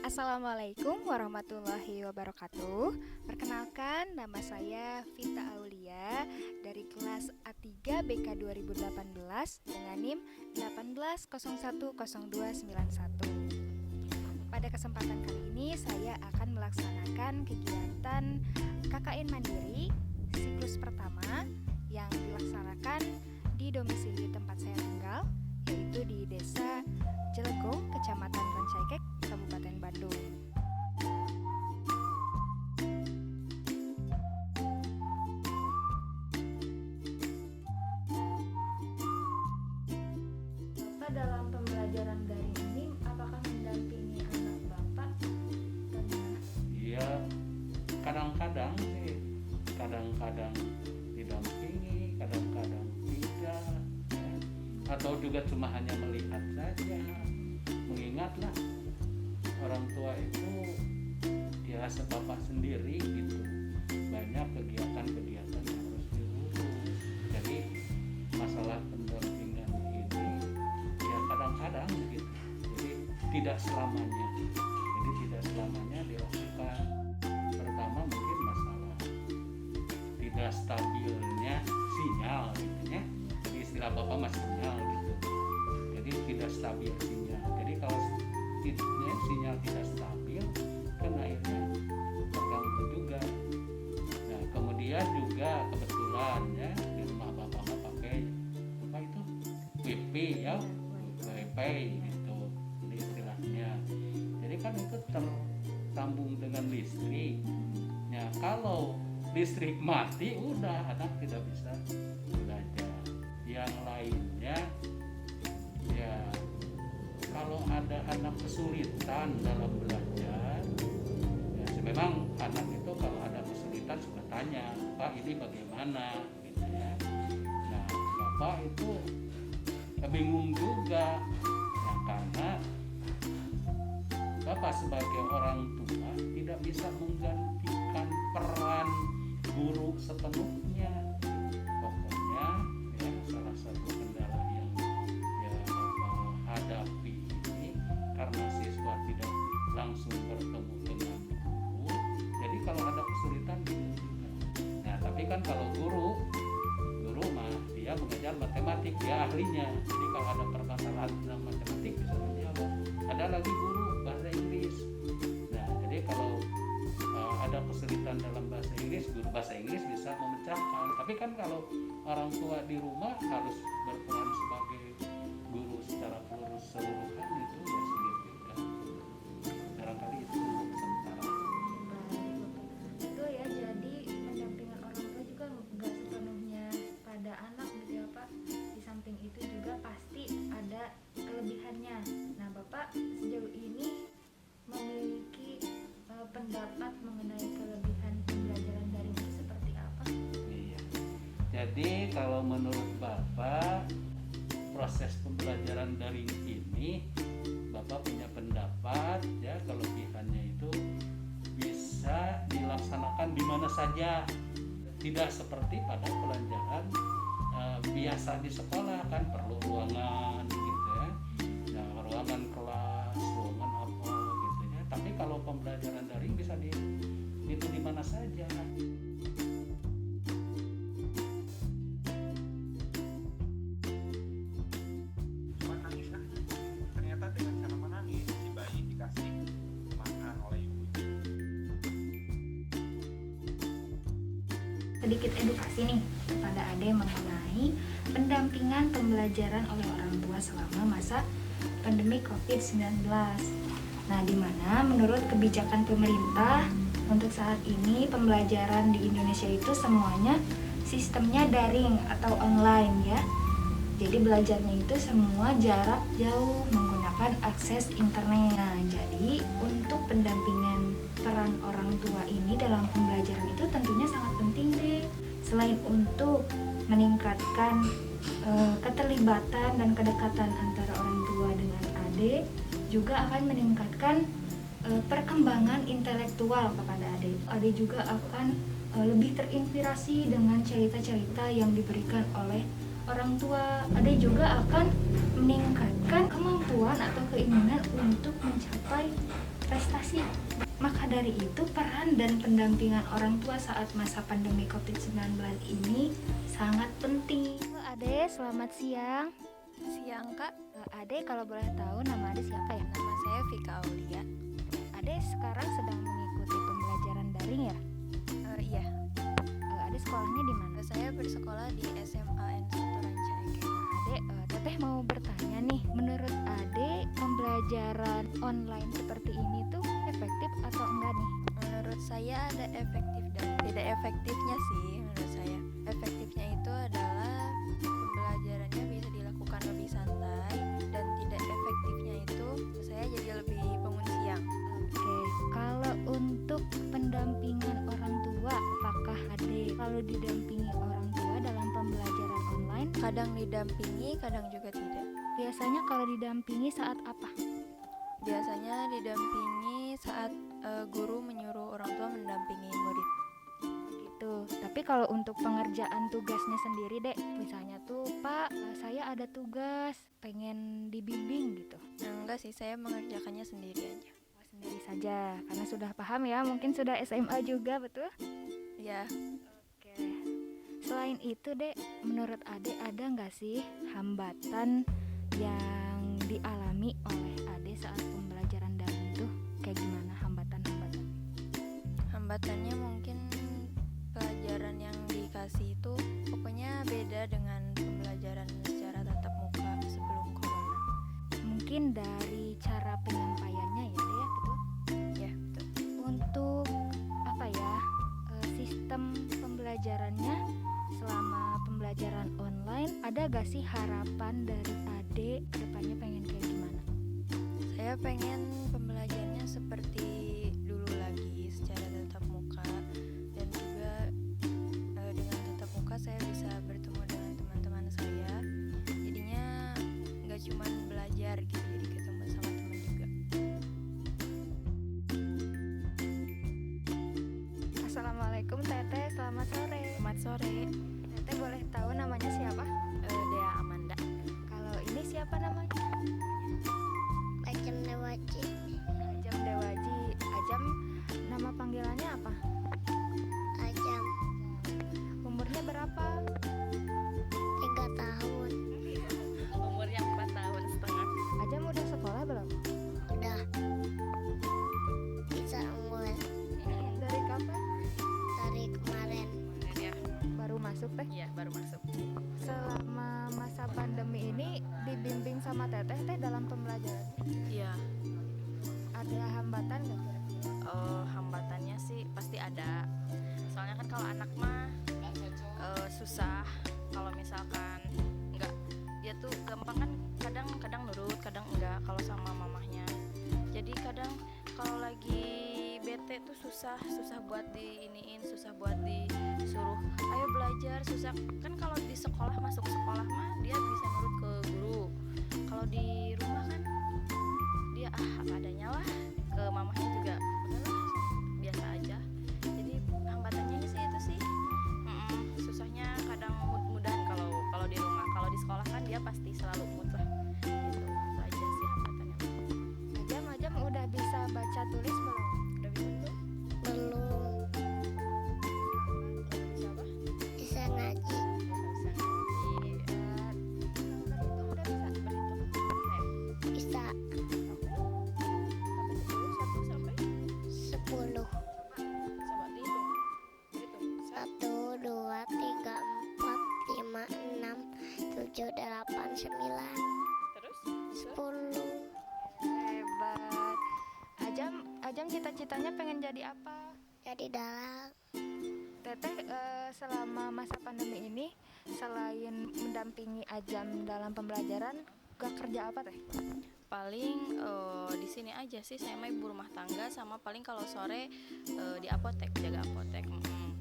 Assalamualaikum warahmatullahi wabarakatuh. Perkenalkan, nama saya Vita Aulia dari kelas A3 BK 2018 dengan NIM 18010291. Pada kesempatan kali ini saya akan melaksanakan kegiatan KKN Mandiri siklus pertama yang dilaksanakan di domisili tempat saya tinggal, yaitu di Desa Jelegong, Kecamatan Rancaikek, Kabupaten Bandung. Bapak dalam pembelajaran daring ini apakah mendampingi anak Bapak? Iya, kadang-kadang sih, kadang-kadang didampingi, kadang-kadang tidak, ya. Atau juga cuma hanya melihat saja. Mengingatlah orang tua itu ya sebapak sendiri gitu, banyak kegiatan-kegiatan yang harus diurus. Jadi masalah pendampingan ini ya kadang-kadang gitu, jadi tidak selamanya dilakukan. Pertama mungkin masalah tidak stabilnya sinyal gitu ya, jadi istilah bapak mas sinyal gitu, jadi tidak stabil sinyal. Jadi kalau sinyal tidak stabil kan akhirnya terganggu juga. Nah kemudian juga kebetulan ya di rumah bapak pakai apa itu wifi ya, wifi gitu jadi istilahnya. Jadi kan itu tersambung dengan listrik. Ya kalau listrik mati udah anak tidak bisa belajar. Yang lainnya ya kalau ada anak kesulitan dalam belajar ya memang anak itu kalau ada kesulitan sudah tanya, Pak ini bagaimana gitu ya. Nah bapak itu bingung juga nah, karena bapak sebagai orang tua tidak bisa menggantikan peran guru sepenuhnya. Pokoknya ya salah satu kendala yang ya bapak hadapi ini karena siswa tidak langsung bertemu dengan guru, jadi kalau ada kesulitan juga. Nah tapi kan kalau guru mah dia mengajar matematik, dia ahlinya, jadi kalau ada permasalahan dalam matematik bisa menjawab. Ada lagi guru bahasa Inggris, nah jadi kalau ada kesulitan dalam bahasa Inggris, guru bahasa Inggris bisa memecahkan. Tapi kan kalau orang tua di rumah harus berperan sebagai guru secara keseluruhan itu ya sulit juga. Barangkali itu untuk sementara. Itu ya, jadi pendampingan orang tua juga nggak sepenuhnya pada anak gitu ya Pak. Di samping itu juga pasti ada kelebihannya. Nah Bapak sejauh ini memiliki pendapat mengenai kelebihan pembelajaran daring itu seperti apa? Iya. Jadi kalau menurut Bapak proses pembelajaran daring ini Bapak punya pendapat ya kelebihannya itu bisa dilaksanakan di mana saja, tidak seperti pada pelajaran biasa di sekolah kan perlu ruangan gitu ya, nah, ruangan kelas, ruangan apa gitu ya. Tapi kalau pembelajaran daring bisa itu di mana saja. Ternyata dengan cara menangis si bayi dikasih makan oleh ibu. Sedikit edukasi nih kepada Ade mengenai pendampingan pembelajaran oleh orang tua selama masa pandemi COVID-19. Nah, di mana menurut kebijakan pemerintah untuk saat ini pembelajaran di Indonesia itu semuanya sistemnya daring atau online ya. Jadi belajarnya itu semua jarak jauh menggunakan akses internet. Nah, jadi untuk pendampingan peran orang tua ini dalam pembelajaran itu tentunya sangat penting deh. Selain untuk meningkatkan keterlibatan dan kedekatan antara orang tua dengan adik, juga akan meningkatkan perkembangan intelektual kepada adik. Adik juga akan lebih terinspirasi dengan cerita-cerita yang diberikan oleh orang tua. Adik juga akan meningkatkan kemampuan atau keinginan untuk mencapai prestasi Maka dari itu peran dan pendampingan orang tua saat masa pandemi COVID-19 ini sangat penting. Halo Ade, selamat siang. Siang Kak, Ade, kalau boleh tahu nama Ade siapa ya? nama saya Vika Aulia. Ade sekarang sedang mengikuti pembelajaran daring ya? Iya, Ade sekolahnya di mana? saya bersekolah di SMA N1 Rancaege. Ade, Teteh mau bertanya nih, menurut Ade pembelajaran online seperti ini tuh efektif atau enggak nih? Menurut saya ada efektif dan tidak efektifnya sih. Menurut saya efektifnya itu adalah pembelajarannya bisa dilakukan lebih santai, dan tidak efektifnya itu saya jadi lebih bangun siang. Oke, kalau untuk pendampingan orang tua, apakah Ade selalu didampingi orang tua dalam pembelajaran online? Kadang didampingi, kadang juga tidak. Biasanya kalau didampingi saat apa? Biasanya didampingi saat guru menyuruh orang tua mendampingi murid. Gitu. Tapi kalau untuk pengerjaan tugasnya sendiri dek, misalnya tuh Pak, saya ada tugas, pengen dibimbing gitu. Enggak sih, saya mengerjakannya sendiri aja. Sendiri saja, karena sudah paham ya, mungkin sudah SMA juga, betul? Ya, Oke. Selain itu dek, menurut Ade ada nggak sih hambatan yang dialami oleh Ade saat pembelajaran daring tuh? Kayak gimana hambatan-hambatan? hambatannya mungkin pelajaran yang dikasih itu pokoknya beda dengan pembelajaran secara tatap muka sebelum corona. Mungkin dari cara penyampaiannya ya dek, ya, betul? Ya, betul. Untuk apa ya, sistem pembelajarannya selama pembelajaran online, ada gak sih harapan dari Ade kedepannya pengen kayak gimana? Saya pengen pembelajarannya seperti dulu lagi secara tatap muka, dan juga dengan tatap muka saya bisa bertemu dengan teman-teman saya, jadinya nggak cuma belajar gitu, jadi ketemu sama teman juga. Assalamualaikum Teteh, selamat sore. Selamat sore. Teteh boleh tahu namanya siapa? Dea Amanda. Kalau ini siapa namanya? Ajam Dewaji, Ajam Dewaji. Ajam, nama panggilannya apa? Ajam Umurnya berapa? 3 tahun, Umurnya 4 tahun setengah. Ajam udah sekolah belum? udah bisa unggul Dari kapan? dari kemarin. Ya, Baru masuk teh. iya baru masuk. Selama masa pandemi ini dibimbing sama Teteh teh dalam pembelajaran. Iya. Ada hambatan nggak kira-kira? Hambatannya sih pasti ada. Soalnya kan kalau anak mah susah. Kalau misalkan enggak, dia tuh gampang kan, kadang nurut, kadang enggak kalau sama mamahnya. Jadi kadang kalau lagi bete tuh susah buat diiniin, susah buat disuruh ayo belajar, susah. Kan kalau di sekolah, masuk sekolah mah dia bisa nurut ke guru. Kalau di rumah kan dia apa adanya lah, ke mamahnya juga udahlah biasa aja. Jadi hambatannya sih itu sih. Susahnya kadang mood-moodan kalau di rumah. Kalau di sekolah kan dia pasti selalu mood lah. Gitu. Itu aja sih hambatannya. Ajam udah bisa baca tulis belum? Udah bisa tuh? Belum Bisa apa? bisa ngaji, Bisa ngaji. Berhitung udah bisa. Berhitung. bisa Sampai 10, 1 sampai 10, coba dihitung. Berhitung. 1, 2, 3, 4, 5, 6, 7, 8, 9, Terus 10. Hebat. Ajam cita-citanya pengen jadi apa? Jadi dalam Teteh selama masa pandemi ini selain mendampingi Ajam dalam pembelajaran, gak kerja apa teh? paling di sini aja sih, saya mah ibu rumah tangga, sama paling kalau sore di apotek, jaga apotek.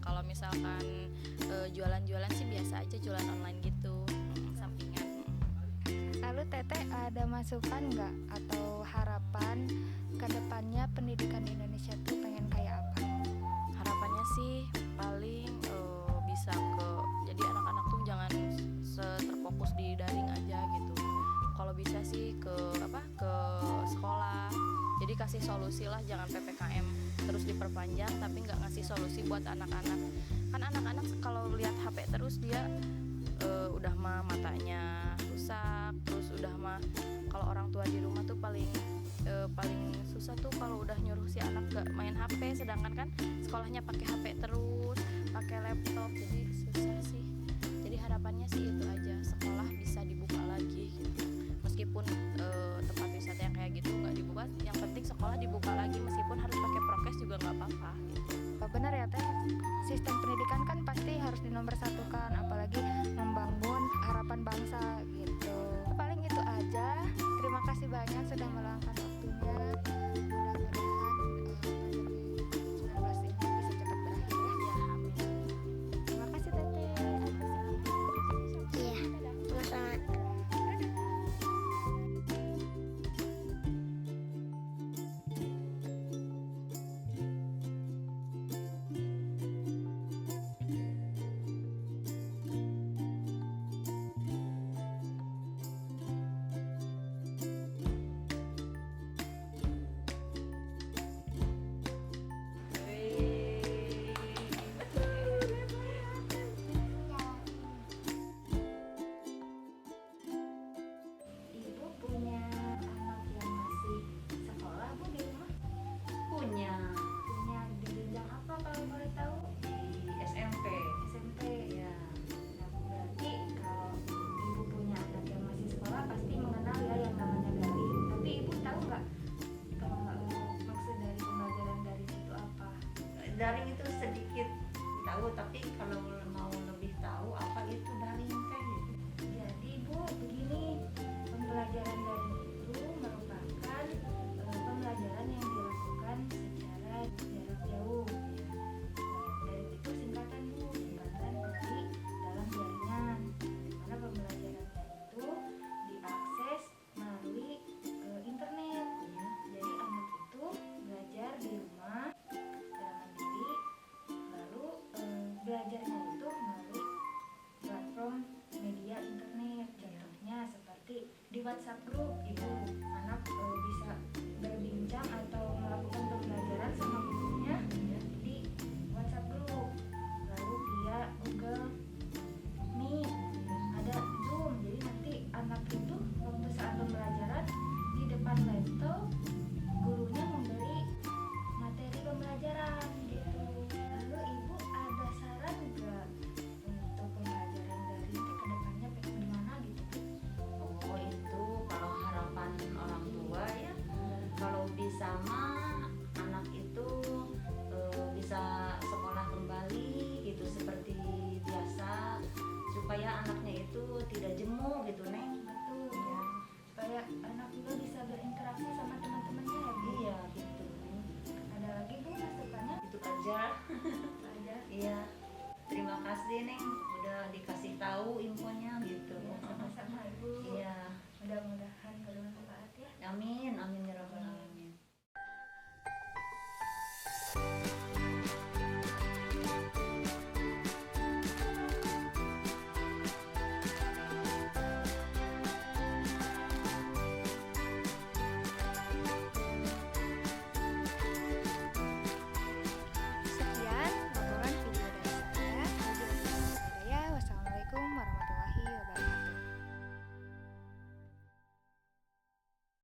Kalau misalkan jualan-jualan sih biasa aja, jualan online gitu, sampingan. Lalu Teteh ada masukan nggak atau harapan ke depannya pendidikan di Indonesia tuh pengen kayak apa? Harapannya sih paling bisa jadi anak-anak tuh jangan terfokus di daring aja gitu. Kalau bisa sih ke sekolah. Jadi kasih solusi lah, jangan PPKM terus diperpanjang tapi nggak ngasih solusi buat anak-anak. Kan anak-anak kalau lihat HP terus dia udah mah matanya rusak, terus udah mah kalau orang tua di rumah tuh paling susah tuh kalau udah nyuruh si anak gak main HP, sedangkan kan sekolahnya pakai HP terus, pakai laptop, jadi susah sih. Jadi harapannya sih itu aja, sekolah bisa dibuka lagi gitu. Meskipun tempat wisata yang kayak gitu nggak dibuka, yang penting sekolah dibuka lagi meskipun harus pakai prokes juga nggak apa-apa gitu. Benar ya Teh, sistem pendidikan kan pasti harus dinomor-satukan, apalagi membangun harapan bangsa gitu. Paling itu aja, terima kasih banyak sudah meluangkan waktunya. Mudah-mudahan pandemi 19 ini bisa cepat berakhir ya. Ya, amin. Terima kasih Teteh. Iya, sama-sama. Ibu punya anak yang masih sekolah Bu di rumah? Punya Punya di jenjang apa kalau boleh tahu? di SMP. SMP. Ya, Nah, berarti kalau ibu punya anak yang masih sekolah pasti mengenal ya yang namanya daring. Tapi ibu tahu nggak maksud dari pembelajaran daring itu apa? daring itu sedikit tahu, tapi kalau mau lebih tahu apa itu daring teh gitu. Jadi Bu, begini, pembelajaran daring itu merupakan pembelajaran yang dilakukan secara jarak jauh. Daring itu singkatan Bu, singkatan dari dalam jaringan. Dimana pembelajarannya itu diakses melalui internet. Ya. Jadi anak itu belajar di rumah secara mandiri, lalu belajarnya itu melalui platform media internet. Contohnya seperti di WhatsApp group, ibu anak bisa berbincang atau melakukan pembelajaran sama gurunya di WhatsApp group. Lalu via Google Meet, ada Zoom. Jadi nanti anak itu waktu saat pembelajaran di depan laptop, gurunya memberi materi pembelajaran gitu. Lalu ibu ada saran nggak untuk pembelajaran dari ke depannya pengen gimana gitu? Oh, itu kalau harapan orang tua ya, kalau bisa mah anak itu bisa sekolah kembali gitu seperti biasa, supaya anaknya itu tidak jemu gitu Neng. Betul. Ya, Supaya anak juga bisa berinteraksi sama teman-temannya ya Bu. iya gitu. Ada lagi Bu masukannya? Itu aja. Aja. Iya, terima kasih Neng udah dikasih tahu infonya gitu. Ya, sama-sama Ibu.